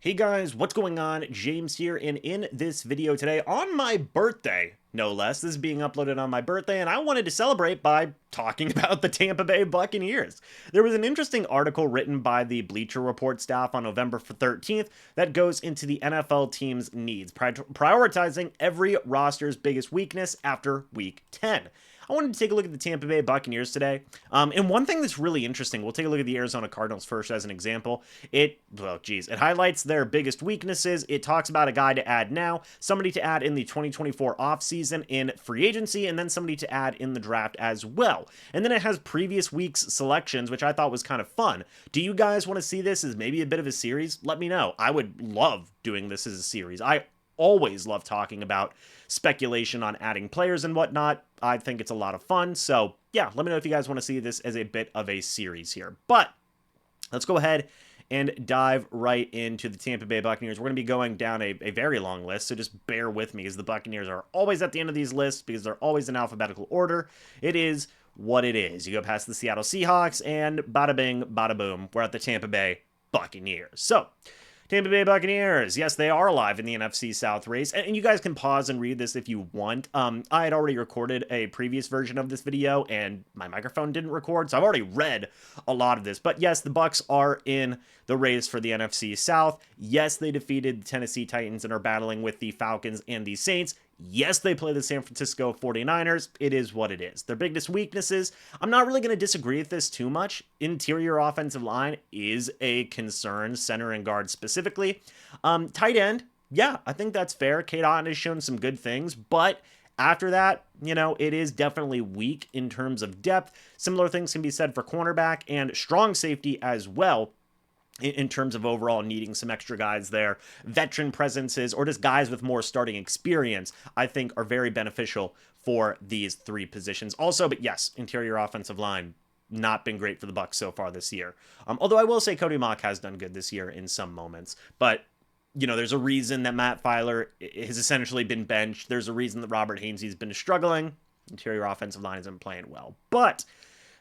Hey guys, what's going on? James here, and in this video today, on my birthday, no less, this is being uploaded on my birthday, and I wanted to celebrate by talking about the Tampa Bay Buccaneers. There was an interesting article written by the Bleacher Report staff on November 13th that goes into the NFL team's needs, prioritizing every roster's biggest weakness after Week 10. I wanted to take a look at the Tampa Bay Buccaneers today. And one thing that's really interesting, we'll take a look at the Arizona Cardinals first as an example. It highlights their biggest weaknesses. It talks about a guy to add now, somebody to add in the 2024 offseason in free agency, and then somebody to add in the draft as well. And then it has previous week's selections, which I thought was kind of fun. Do you guys want to see this as maybe a bit of a series? Let me know. I would love doing this as a series. I always love talking about speculation on adding players and whatnot. I think it's a lot of fun. So yeah, let me know if you guys want to see this as a bit of a series here. But let's go ahead and dive right into the Tampa Bay Buccaneers. We're going to be going down a very long list, so just bear with me, as the Buccaneers are always at the end of these lists because they're always in alphabetical order. It is what it is. You go past the Seattle Seahawks, and bada bing, bada boom, we're at the Tampa Bay Buccaneers. So Tampa Bay Buccaneers, yes, they are alive in the NFC South race, and you guys can pause and read this if you want. I had already recorded a previous version of this video, and my microphone didn't record, so I've already read a lot of this. But yes, the Bucs are in the race for the NFC South. Yes, they defeated the Tennessee Titans and are battling with the Falcons and the Saints. Yes, they play the San Francisco 49ers. It is what it is. Their biggest weaknesses, I'm not really going to disagree with this too much. Interior offensive line is a concern, center and guard specifically. Tight end, yeah, I think that's fair. Kate Otten has shown some good things, but after that, it is definitely weak in terms of depth. Similar things can be said for cornerback and strong safety as well, in terms of overall needing some extra guys there. Veteran presences or just guys with more starting experience, I think, are very beneficial for these three positions also. But yes, interior offensive line, not been great for the Bucs so far this year. Although I will say Cody Mock has done good this year in some moments. But there's a reason that Matt Filer has essentially been benched. There's a reason that Robert Hainsey's been struggling. Interior offensive line isn't playing well. But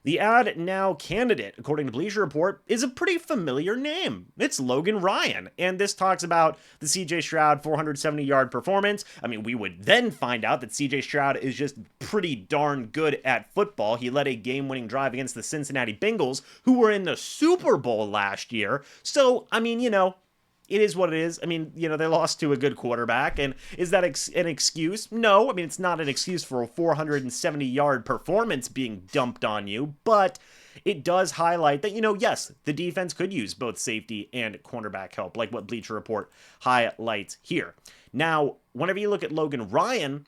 the add now candidate, according to Bleacher Report, is a pretty familiar name. It's Logan Ryan. And this talks about the CJ Stroud 470-yard performance. I mean, we would then find out that CJ Stroud is just pretty darn good at football. He led a game-winning drive against the Cincinnati Bengals, who were in the Super Bowl last year. So, I mean, it is what it is. I mean, they lost to a good quarterback, and is that an excuse? No, I mean, it's not an excuse for a 470-yard performance being dumped on you, but it does highlight that, yes, the defense could use both safety and cornerback help, like what Bleacher Report highlights here. Now, whenever you look at Logan Ryan,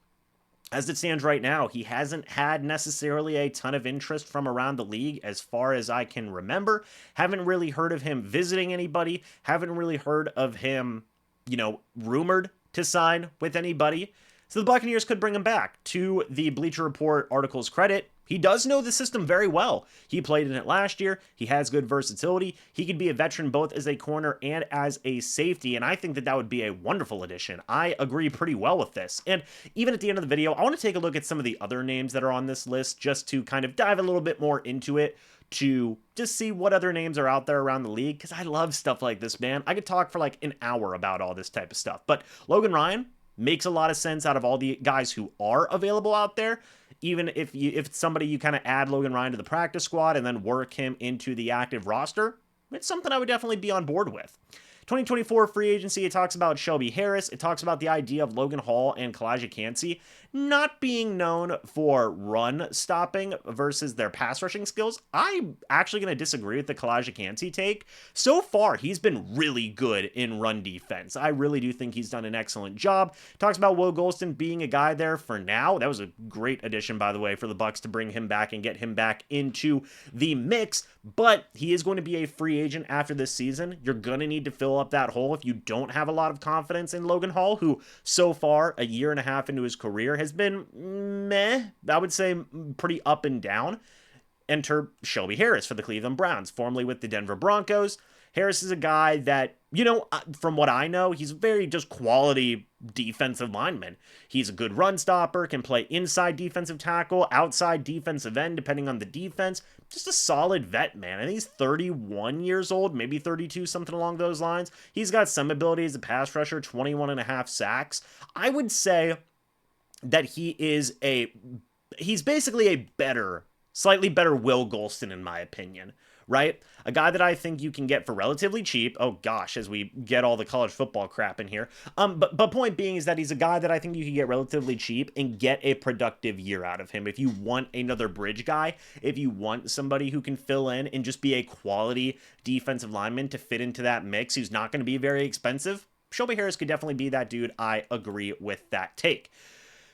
as it stands right now, he hasn't had necessarily a ton of interest from around the league as far as I can remember. Haven't really heard of him visiting anybody. Haven't really heard of him, rumored to sign with anybody. So the Buccaneers could bring him back. To the Bleacher Report article's credit, he does know the system very well. He played in it last year. He has good versatility. He could be a veteran both as a corner and as a safety, and I think that would be a wonderful addition. I agree pretty well with this. And even at the end of the video, I want to take a look at some of the other names that are on this list just to kind of dive a little bit more into it, to just see what other names are out there around the league, because I love stuff like this, man. I could talk for like an hour about all this type of stuff. But Logan Ryan makes a lot of sense out of all the guys who are available out there. Even if it's somebody you kind of add Logan Ryan to the practice squad and then work him into the active roster, it's something I would definitely be on board with. 2024 free agency, it talks about Shelby Harris. It talks about the idea of Logan Hall and Kalijah Kancey not being known for run stopping versus their pass rushing skills. I'm actually going to disagree with the Kalijah Kancey take. So far, he's been really good in run defense. I really do think he's done an excellent job. Talks about Will Golston being a guy there for now. That was a great addition, by the way, for the Bucs to bring him back and get him back into the mix. But he is going to be a free agent after this season. You're going to need to fill up that hole if you don't have a lot of confidence in Logan Hall, who so far, a year and a half into his career, has been meh. I would say pretty up and down. Enter Shelby Harris for the Cleveland Browns, formerly with the Denver Broncos. Harris is a guy that From what I know, he's very just quality defensive lineman. He's a good run stopper, can play inside defensive tackle, outside defensive end, depending on the defense. Just a solid vet, man. I think he's 31 years old, maybe 32, something along those lines. He's got some ability as a pass rusher, 21 and a half sacks. I would say that he's basically a slightly better Will Golston, in my opinion, right? A guy that I think you can get for relatively cheap. Oh gosh, as we get all the college football crap in here. But point being is that he's a guy that I think you can get relatively cheap and get a productive year out of him. If you want another bridge guy, if you want somebody who can fill in and just be a quality defensive lineman to fit into that mix, who's not going to be very expensive, Shelby Harris could definitely be that dude. I agree with that take.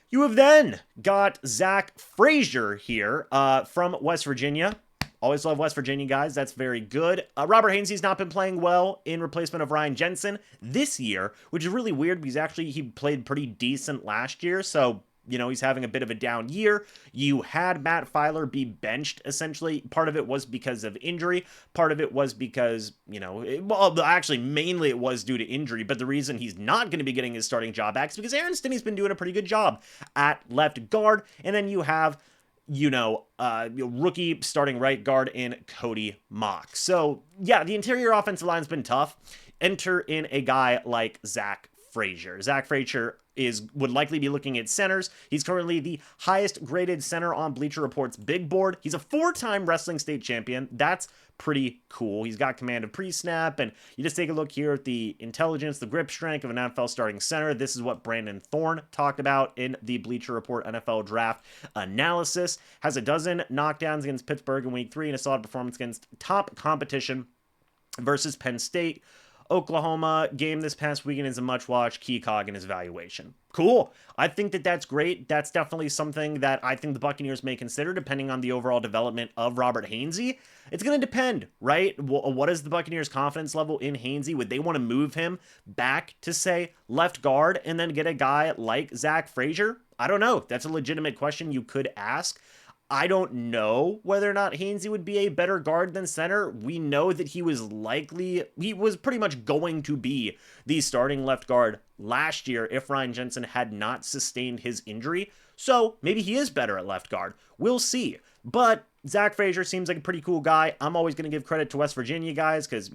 You have then got Zack Frasier here from West Virginia. Always love West Virginia guys. That's very good. Robert Hainsey's not been playing well in replacement of Ryan Jensen this year, which is really weird because actually he played pretty decent last year. So, he's having a bit of a down year. You had Matt Filer be benched, essentially. Part of it was because of injury. Part of it was because, actually, mainly it was due to injury. But the reason he's not going to be getting his starting job back is because Aaron Stinney's been doing a pretty good job at left guard. And then you have rookie starting right guard in Cody Mock. So, yeah, the interior offensive line's been tough. Enter in a guy like Zack Frasier. Zack Frasier would likely be looking at centers. He's currently the highest graded center on Bleacher Report's big board. He's a 4-time wrestling state champion. That's pretty cool. He's got command of pre-snap, and you just take a look here at the intelligence, the grip strength of an NFL starting center. This is what Brandon Thorne talked about in the Bleacher Report NFL draft analysis. Has a dozen knockdowns against Pittsburgh in week 3 and a solid performance against top competition versus Penn State. Oklahoma game this past weekend is a much-watched key cog in his evaluation. Cool. I think that that's great. That's definitely something that I think the Buccaneers may consider depending on the overall development of Robert Hainsey. It's going to depend, right? What is the Buccaneers' confidence level in Hainsey? Would they want to move him back to, say, left guard and then get a guy like Zack Frasier? I don't know. That's a legitimate question you could ask. I don't know whether or not Hainsey would be a better guard than center. We know that he was pretty much going to be the starting left guard last year if Ryan Jensen had not sustained his injury. So maybe he is better at left guard. We'll see. But Zack Frasier seems like a pretty cool guy. I'm always going to give credit to West Virginia guys because,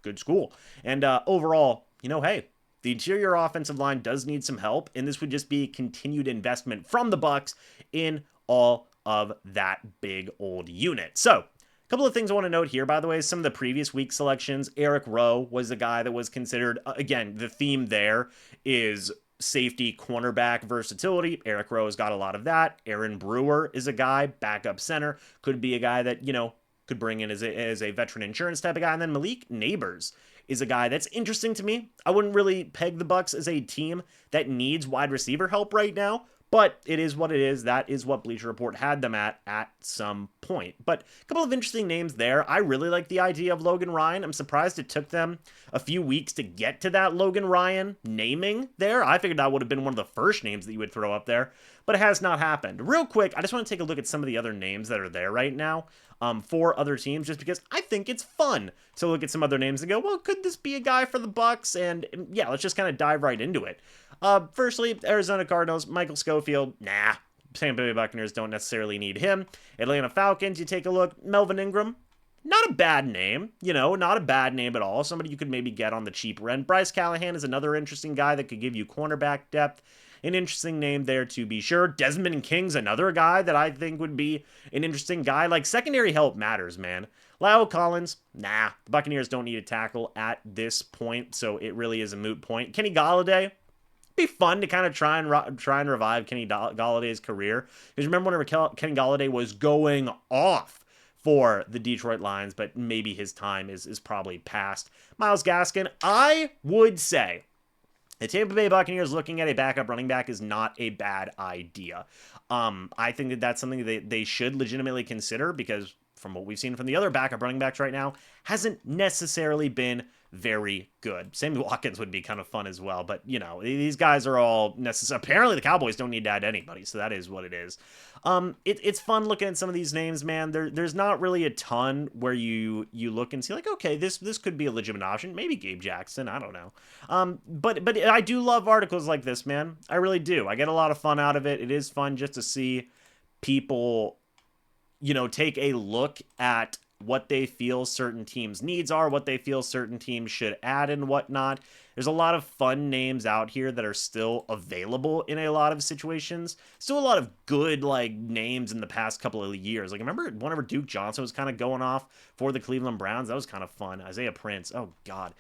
good school. And overall, hey, the interior offensive line does need some help, and this would just be continued investment from the Bucs in all of that big old unit. So, a couple of things I want to note here, by the way, some of the previous week selections. Eric Rowe was the guy that was considered, again, the theme there is safety, cornerback versatility. Eric Rowe has got a lot of that. Aaron Brewer is a guy, backup center, could be a guy that, could bring in as a veteran insurance type of guy. And then Malik Neighbors is a guy that's interesting to me. I wouldn't really peg the Bucs as a team that needs wide receiver help right now, but it is what it is. That is what Bleacher Report had them at some point. But a couple of interesting names there. I really like the idea of Logan Ryan. I'm surprised it took them a few weeks to get to that Logan Ryan naming there. I figured that would have been one of the first names that you would throw up there, but it has not happened. Real quick, I just want to take a look at some of the other names that are there right now for other teams, just because I think it's fun to look at some other names and go, well, could this be a guy for the Bucs? And yeah, let's just kind of dive right into it. Firstly, Arizona Cardinals, Michael Schofield, nah. Tampa Bay Buccaneers don't necessarily need him. Atlanta Falcons, you take a look, Melvin Ingram, not a bad name, not a bad name at all. Somebody you could maybe get on the cheaper end. Bryce Callahan is another interesting guy that could give you cornerback depth. An interesting name there to be sure. Desmond King's another guy that I think would be an interesting guy. Like, secondary help matters, man. Lyle Collins, nah. The Buccaneers don't need a tackle at this point, so it really is a moot point. Kenny Golladay, be fun to kind of try and revive Kenny Galladay's career. Because remember whenever Kenny Golladay was going off for the Detroit Lions, but maybe his time is probably past. Myles Gaskin, I would say the Tampa Bay Buccaneers looking at a backup running back is not a bad idea. I think that that's something that they should legitimately consider because from what we've seen from the other backup running backs right now, hasn't necessarily been very good. Sammy Watkins would be kind of fun as well, but you know, these guys are all necessary. Apparently the Cowboys don't need to add anybody, so that is what it is. It's fun looking at some of these names, man. There's not really a ton where you look and see like, okay, this could be a legitimate option. Maybe Gabe Jackson, I don't know. But I do love articles like this, man. I really do. I get a lot of fun out of it. It is fun just to see people, you know, take a look at what they feel certain teams' needs are, what they feel certain teams should add and whatnot. There's a lot of fun names out here that are still available in a lot of situations. Still a lot of good, like, names in the past couple of years. Like, I remember whenever Duke Johnson was kind of going off for the Cleveland Browns. That was kind of fun. Isaiah Prince. Oh, God.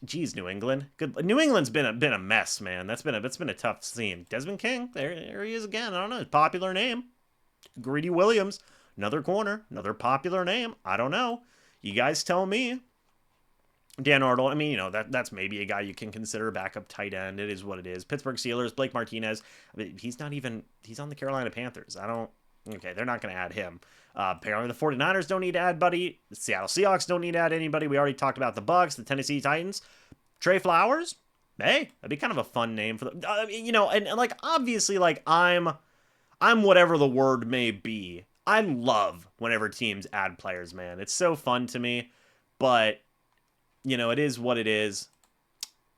Geez, New England. Good. New England's been a mess, man. That's been a tough scene. Desmond King. There he is again. I don't know. Popular name. Greedy Williams. Another corner, another popular name. I don't know. You guys tell me. Dan Arnold, I mean, you know, that's maybe a guy you can consider a backup tight end. It is what it is. Pittsburgh Steelers, Blake Martinez. I mean, he's on the Carolina Panthers. Okay, they're not going to add him. Apparently the 49ers don't need to add buddy. The Seattle Seahawks don't need to add anybody. We already talked about the Bucs, the Tennessee Titans. Trey Flowers? Hey, that'd be kind of a fun name for them. You know, and like, obviously, like, I'm whatever the word may be. I love whenever teams add players, man. It's so fun to me, but, you know, it is what it is.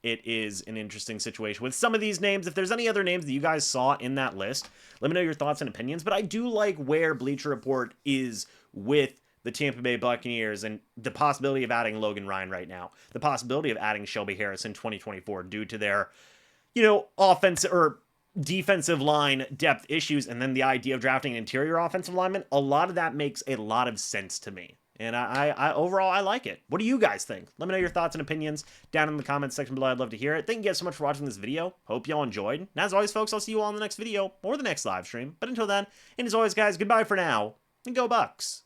It is an interesting situation with some of these names. If there's any other names that you guys saw in that list, let me know your thoughts and opinions, but I do like where Bleacher Report is with the Tampa Bay Buccaneers and the possibility of adding Logan Ryan right now, the possibility of adding Shelby Harris in 2024 due to their, you know, offensive or defensive line depth issues, and then the idea of drafting an interior offensive lineman. A lot of that makes a lot of sense to me, and I overall I like it. What do you guys think? Let me know your thoughts and opinions down in the comments section below. I'd love to hear it. Thank you guys so much for watching this video. Hope y'all enjoyed, and as always, folks, I'll see you all in the next video or the next live stream. But until then, and as always, guys, goodbye for now, and go Bucs.